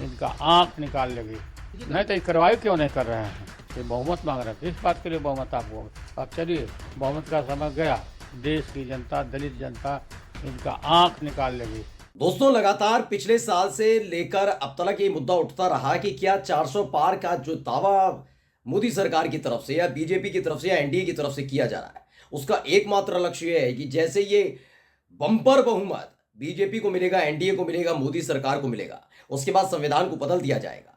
इनका आंख निकाल लेगी। नहीं तो ये कार्रवाई क्यों नहीं कर रहे हैं? ये बहुमत मांग रहे हैं, किस बात के लिए बहुमत आपको? अब चलिए, बहुमत का समय गया, देश की जनता, दलित जनता इनका आंख निकाल लेगी। दोस्तों, लगातार पिछले साल से लेकर अब तक ये मुद्दा उठता रहा कि क्या 400 पार का जो दावा मोदी सरकार की तरफ से या बीजेपी की तरफ से या एनडीए की तरफ से किया जा रहा है, उसका एकमात्र लक्ष्य यह है कि जैसे ये बम्पर बहुमत बीजेपी को मिलेगा, एनडीए को मिलेगा, मोदी सरकार को मिलेगा, उसके बाद संविधान को बदल दिया जाएगा।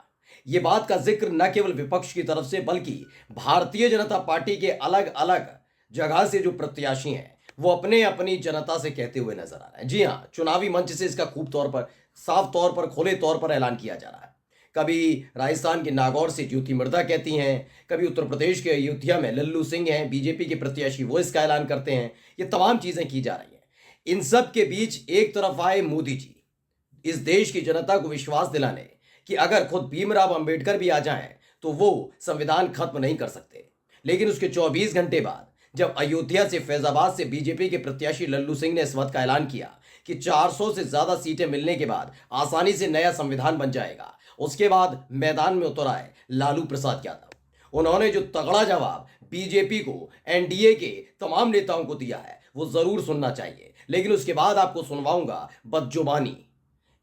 ये बात का जिक्र न केवल विपक्ष की तरफ से बल्कि भारतीय जनता पार्टी के अलग अलग जगह से जो प्रत्याशी हैं वो अपने अपनी जनता से कहते हुए नजर आ रहे हैं। जी हां, चुनावी मंच से इसका खूब तौर पर, साफ तौर पर, खुले तौर पर ऐलान किया जा रहा है। कभी राजस्थान के नागौर से ज्योति मिर्धा कहती हैं, कभी उत्तर प्रदेश के अयोध्या में लल्लू सिंह हैं बीजेपी के प्रत्याशी, वो इसका ऐलान करते हैं। ये तमाम चीजें की जा रही हैं। इन सब के बीच एक तरफ आए मोदी जी, इस देश की जनता को विश्वास दिलाने कि अगर खुद भीमराव अंबेडकर भी आ जाएं तो वो संविधान खत्म नहीं कर सकते। लेकिन उसके 24 घंटे बाद जब अयोध्या से, फैजाबाद से बीजेपी के प्रत्याशी लल्लू सिंह ने इस बात का ऐलान किया कि 400 से ज्यादा सीटें मिलने के बाद आसानी से नया संविधान बन जाएगा, उसके बाद मैदान में उतर आए लालू प्रसाद यादव। उन्होंने जो तगड़ा जवाब बीजेपी को, एनडीए के तमाम नेताओं को दिया है वो जरूर सुनना चाहिए। लेकिन उसके बाद आपको सुनवाऊंगा बदजुबानी,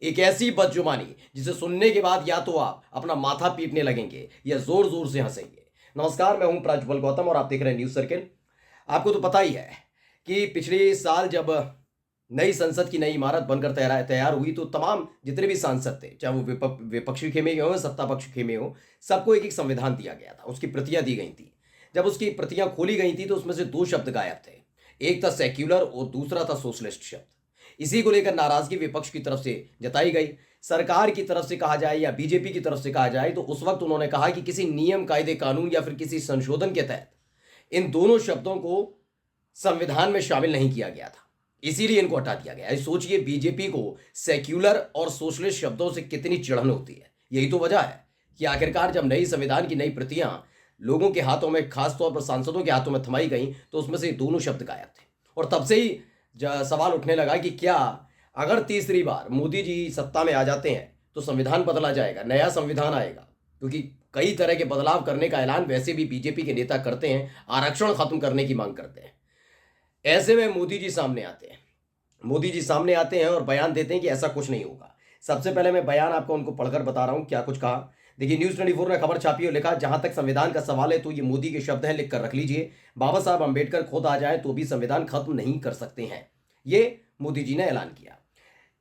एक ऐसी बदजुबानी जिसे सुनने के बाद या तो आप अपना माथा पीटने लगेंगे या जोर जोर से हंसेंगे। नमस्कार, मैं हूं प्रज्वल गौतम और आप देख रहे हैं न्यूज सर्किल। आपको तो पता ही है कि पिछले साल जब नई संसद की नई इमारत बनकर तैयार हुई तो तमाम जितने भी सांसद थे, चाहे वो विपक्षी खेमे हो, सत्ता पक्ष खेमे हो, सबको एक एक संविधान दिया गया था, उसकी प्रतियां दी गई थी। जब उसकी प्रतियां खोली गई थी तो उसमें से दो शब्द गायब थे, एक था सेक्युलर और दूसरा था सोशलिस्ट शब्द। इसी को लेकर नाराजगी विपक्ष की तरफ से जताई गई। सरकार की तरफ से कहा जाए या बीजेपी की तरफ से कहा जाए तो उस वक्त उन्होंने कहा कि किसी नियम, कायदे, कानून या फिर किसी संशोधन के तहत इन दोनों शब्दों को संविधान में शामिल नहीं किया गया था, इसीलिए इनको हटा दिया गया। सोचिए, बीजेपी को सेक्युलर और सोशलिस्ट शब्दों से कितनी चिढ़न होती है। यही तो वजह है कि आखिरकार जब नई संविधान की नई प्रतियां लोगों के हाथों में, खासतौर पर सांसदों के हाथों में थमाई गई तो उसमें से दोनों शब्द गायब थे। और तब से ही सवाल उठने लगा कि क्या अगर तीसरी बार मोदी जी सत्ता में आ जाते हैं तो संविधान बदला जाएगा, नया संविधान आएगा? क्योंकि कई तरह के बदलाव करने का ऐलान वैसे भी बीजेपी के नेता करते हैं, आरक्षण खत्म करने की मांग करते हैं। ऐसे में मोदी जी सामने आते हैं और बयान देते हैं कि ऐसा कुछ नहीं होगा। सबसे पहले मैं बयान आपको उनको पढ़कर बता रहा हूं क्या कुछ कहा। देखिए, न्यूज 24 ने खबर छापी और लिखा, जहां तक संविधान का सवाल है तो ये मोदी के शब्द हैं, लिख कर रख लीजिए। बाबा साहब अंबेडकर खुद आ जाए तो भी संविधान खत्म नहीं कर सकते हैं, ये मोदी जी ने ऐलान किया।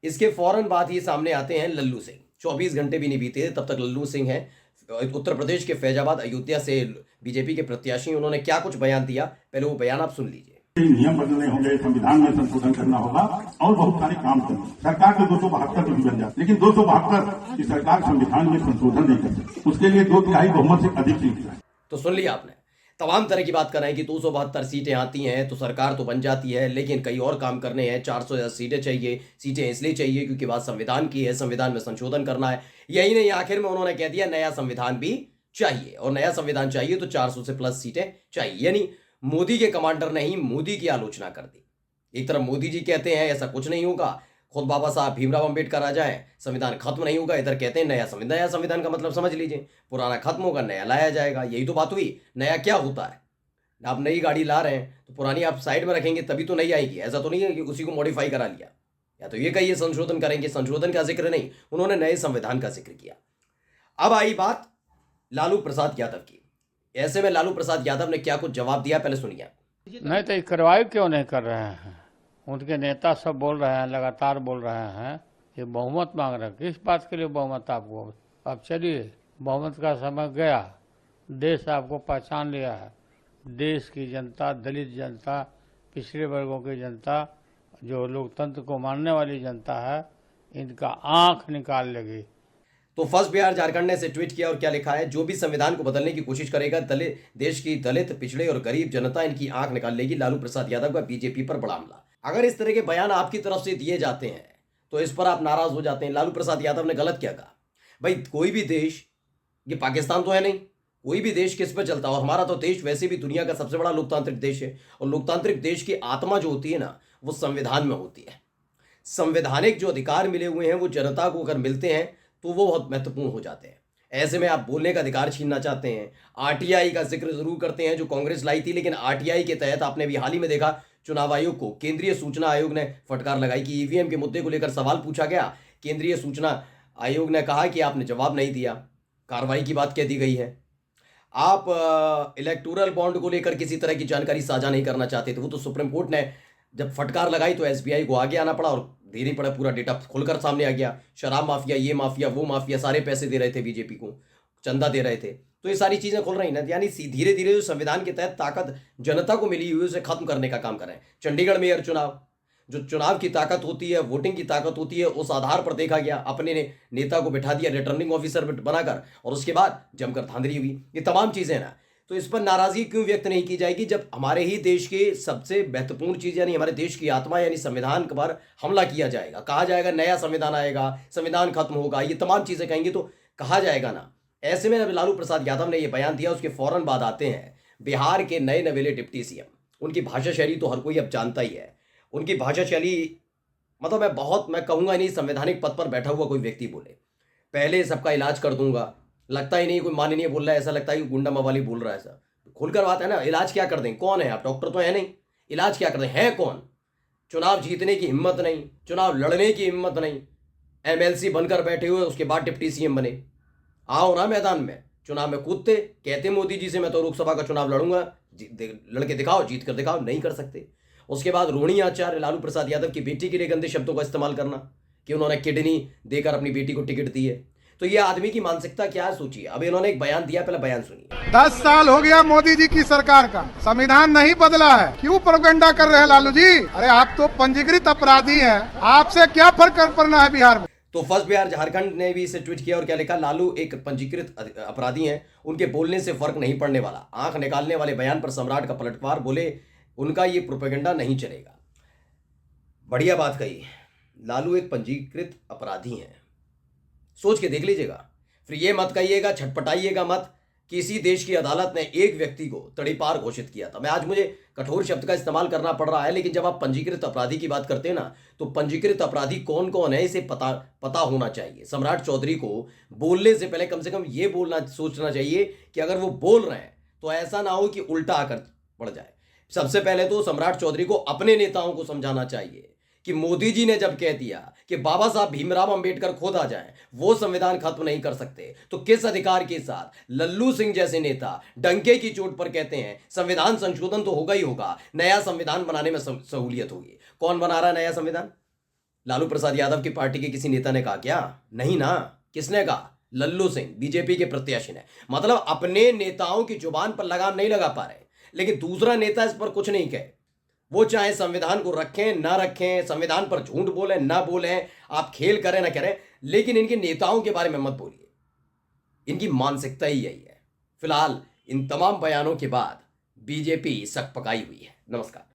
इसके फौरन बाद ही सामने आते हैं लल्लू सिंह। 24 घंटे भी नहीं बीते तब तक लल्लू सिंह है उत्तर प्रदेश के फैजाबाद, अयोध्या से बीजेपी के प्रत्याशी। उन्होंने क्या कुछ बयान दिया, पहले वो बयान आप सुन लीजिए। नियम बदलने होंगे, संविधान में संशोधन करना होगा और बहुत सारे काम करने। सरकार के 272 भी बन जाते, लेकिन 272 की सरकार संविधान में संशोधन नहीं कर सकती, उसके लिए 2/3 बहुमत से अधिक सीट है। तो सुन लिया आपने, तमाम तरह की बात कर रहे हैं कि 272 सीटें आती हैं तो सरकार तो बन जाती है, लेकिन कई और काम करने हैं। 400 सीटें चाहिए। सीटें इसलिए चाहिए क्योंकि बात संविधान की है, संविधान में संशोधन करना है। यही नहीं, आखिर में उन्होंने कह दिया नया संविधान भी चाहिए, और नया संविधान चाहिए तो 400 से प्लस सीटें चाहिए। यानी मोदी के कमांडर ने ही मोदी की आलोचना कर दी। एक तरफ मोदी जी कहते हैं ऐसा कुछ नहीं होगा, खुद बाबा साहब भीमराव अंबेडकर आ जाए संविधान खत्म नहीं होगा, इधर कहते हैं नया संविधान का मतलब समझ लीजिए, पुराना खत्म होगा, नया लाया जाएगा। यही तो बात हुई। नया क्या होता है? आप नई गाड़ी ला रहे हैं तो पुरानी आप साइड में रखेंगे तभी तो नई आएगी। ऐसा तो नहीं है कि उसी को मॉडिफाई करा लिया। या तो ये कहिए संशोधन करेंगे, संशोधन का जिक्र नहीं, उन्होंने नए संविधान का जिक्र किया। अब आई बात लालू प्रसाद यादव की। ऐसे में लालू प्रसाद यादव ने क्या कुछ जवाब दिया, पहले सुनिए। नहीं तो ये कार्रवाई क्यों नहीं कर रहे हैं? उनके नेता सब बोल रहे हैं, लगातार बोल रहे हैं, ये बहुमत मांग रहे हैं, किस बात के लिए बहुमत आपको? अब चलिए, बहुमत का समय गया, देश आपको पहचान लिया है। देश की जनता, दलित जनता, पिछड़े वर्गों की जनता, जो लोकतंत्र को मानने वाली जनता है, इनका आंख निकाल लेगी। तो फर्स्ट बिहार झारखंड ने इसे ट्वीट किया और क्या लिखा है, जो भी संविधान को बदलने की कोशिश करेगा देश की दलित, पिछड़े और गरीब जनता इनकी आंख निकाल लेगी। लालू प्रसाद यादव का बीजेपी पर बड़ा हमला। अगर इस तरह के बयान आपकी तरफ से दिए जाते हैं तो इस पर आप नाराज हो जाते हैं। लालू प्रसाद यादव ने गलत क्या कहा? भाई, कोई भी देश, ये पाकिस्तान तो है नहीं, कोई भी देश किस पर चलता है? और हमारा तो देश वैसे भी दुनिया का सबसे बड़ा लोकतांत्रिक देश है, और लोकतांत्रिक देश की आत्मा जो होती है ना, वो संविधान में होती है। संवैधानिक जो अधिकार मिले हुए हैं वो जनता को अगर मिलते हैं तो वो बहुत महत्वपूर्ण हो जाते हैं। ऐसे में आप बोलने का अधिकार छीनना चाहते हैं। आरटीआई का जिक्र जरूर करते हैं जो कांग्रेस लाई थी, लेकिन आरटीआई के तहत आपने भी हाल ही में देखा चुनाव आयोग को केंद्रीय सूचना आयोग ने फटकार लगाई कि ईवीएम के मुद्दे को लेकर सवाल पूछा गया। केंद्रीय सूचना आयोग ने कहा कि आपने जवाब नहीं दिया, कार्रवाई की बात कह दी गई है। आप इलेक्टोरल बॉन्ड को लेकर किसी तरह की जानकारी साझा नहीं करना चाहते थे, वो तो सुप्रीम कोर्ट ने जब फटकार लगाई तो एसबीआई को आगे आना पड़ा और देनी पड़ा, पूरा डेटा खुलकर सामने आ गया। शराब माफिया, ये माफिया, वो माफिया, सारे पैसे दे रहे थे बीजेपी को, चंदा दे रहे थे, तो ये सारी चीजें खुल रही ना। यानी धीरे धीरे जो संविधान के तहत ताकत जनता को मिली हुई उसे खत्म करने का काम कर रहे हैं। चंडीगढ़ मेयर चुनाव, जो चुनाव की ताकत होती है, वोटिंग की ताकत होती है, उस आधार पर देखा गया। अपने नेता को बिठा दिया रिटर्निंग ऑफिसर बनाकर और उसके बाद जमकर धांधली हुई। ये तमाम चीजें ना, तो इस पर नाराजगी क्यों व्यक्त नहीं की जाएगी जब हमारे ही देश के सबसे महत्वपूर्ण चीज यानी हमारे देश की आत्मा यानी संविधान पर हमला किया जाएगा। कहा जाएगा नया संविधान आएगा, संविधान खत्म होगा, ये तमाम चीजें कहेंगे तो कहा जाएगा ना। ऐसे में लालू प्रसाद यादव ने यह बयान दिया, उसके फौरन बाद आते हैं बिहार के नए नवेले डिप्टी सीएम। उनकी भाषा शैली तो हर कोई अब जानता ही है। उनकी भाषा शैली मतलब मैं कहूंगा नहीं संवैधानिक पद पर बैठा हुआ कोई व्यक्ति बोले, पहले सबका इलाज कर दूंगा। लगता ही नहीं कोई माननीय बोल रहा है, ऐसा लगता है कि गुंडा मवाली बोल रहा है। ऐसा खुलकर बात है ना, इलाज क्या कर दें, कौन है आप, डॉक्टर तो है नहीं, इलाज क्या कर दें, है कौन। चुनाव जीतने की हिम्मत नहीं, चुनाव लड़ने की हिम्मत नहीं, एमएलसी बनकर बैठे हुए, उसके बाद डिप्टी सीएम बने। आओ ना मैदान में, चुनाव में कूदते, कहते मोदी जी से मैं तो लोकसभा का चुनाव लड़ूंगा, लड़के दिखाओ, जीत कर दिखाओ, नहीं कर सकते। उसके बाद रोहिणी आचार्य, लालू प्रसाद यादव की बेटी के लिए गंदे शब्दों का इस्तेमाल करना कि उन्होंने किडनी देकर अपनी बेटी को टिकट दी है। तो ये आदमी की मानसिकता क्या है सोचिए। अब इन्होंने एक बयान दिया, पहले बयान सुनिए। 10 साल हो गया मोदी जी की सरकार का, संविधान नहीं बदला है, क्यों प्रोपेगेंडा कर रहे हैं लालू जी। अरे आप तो पंजीकृत अपराधी हैं, आपसे क्या फर्क पड़ना है बिहार में। तो फर्स्ट बिहार झारखंड ने भी इसे ट्वीट किया और क्या लिखा, लालू एक पंजीकृत अपराधी हैं, उनके बोलने से फर्क नहीं पड़ने वाला। आंख निकालने वाले बयान पर सम्राट का पलटवार, बोले उनका ये प्रोपेगेंडा नहीं चलेगा। बढ़िया बात कही, लालू एक पंजीकृत अपराधी हैं, सोच के देख लीजिएगा। फिर ये मत कहिएगा, छटपटाइएगा मत, किसी देश की अदालत ने एक व्यक्ति को तड़ीपार घोषित किया था। मैं आज मुझे कठोर शब्द का इस्तेमाल करना पड़ रहा है, लेकिन जब आप पंजीकृत अपराधी की बात करते हैं ना, तो पंजीकृत अपराधी कौन कौन है इसे पता होना चाहिए। सम्राट चौधरी को बोलने से पहले कम से कम ये सोचना चाहिए कि अगर वो बोल रहे हैं तो ऐसा ना हो कि उल्टा आकर पड़ जाए। सबसे पहले तो सम्राट चौधरी को अपने नेताओं को समझाना चाहिए कि मोदी जी ने जब कह दिया कि बाबा साहब भीमराव अंबेडकर खुद आ जाएं, वो संविधान खत्म नहीं कर सकते, तो किस अधिकार के साथ लल्लू सिंह जैसे नेता डंके की चोट पर कहते हैं संविधान संशोधन तो होगा ही होगा, नया संविधान बनाने में सहूलियत होगी। कौन बना रहा है नया संविधान? लालू प्रसाद यादव की पार्टी के किसी नेता ने कहा क्या? नहीं ना। किसने कहा? लल्लू सिंह, बीजेपी के प्रत्याशी ने। मतलब अपने नेताओं की जुबान पर लगाम नहीं लगा पा रहे, लेकिन दूसरा नेता इस पर कुछ नहीं कहे। वो चाहे संविधान को रखें ना रखें, संविधान पर झूठ बोले ना बोले, आप खेल करें ना करें, लेकिन इनके नेताओं के बारे में मत बोलिए। इनकी मानसिकता ही यही है। फिलहाल इन तमाम बयानों के बाद बीजेपी सक पकाई हुई है। नमस्कार।